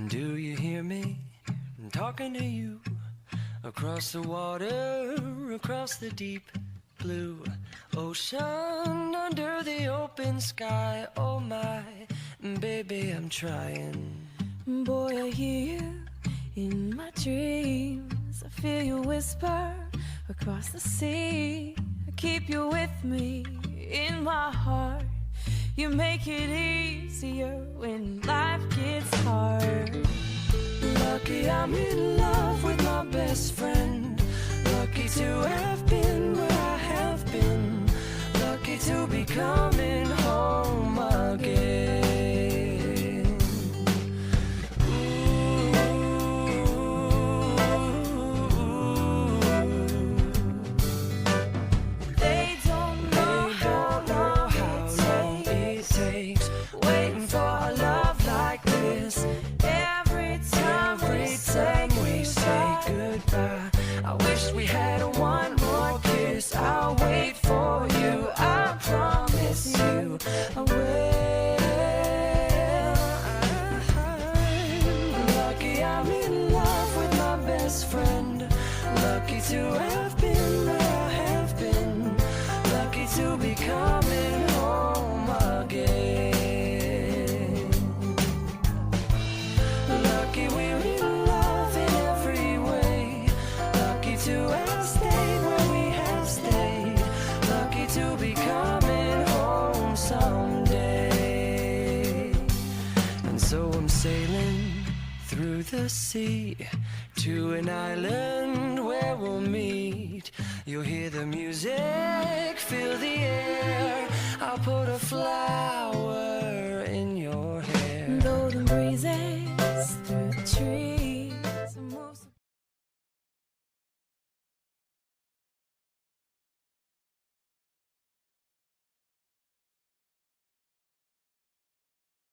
Do you hear me? I'm talking to you. Across the water, across the deep blue ocean, under the open sky. Oh my, baby, I'm trying. Boy, I hear you in my dreams. I feel you whisper across the sea. I keep you with me in my heart. You make it easier when life gets hard. Lucky I'm in love with my best friend. Lucky to have been where I have been. Lucky to be coming home again. They don't know how long it takes waiting for a love like this. every time we say Goodbye. I wish we had one more kiss. I'll wait for you. I promise you I will. Lucky I'm in love with my best friend. Lucky to have been where I have been. Lucky to be coming home again. Lucky we're in love in every way. Lucky to have stayed where we have stayed. Lucky to be coming home someday. And so I'm sailing through the sea to an island where we'll meet. You'll hear the music, feel the air. I'll put a flag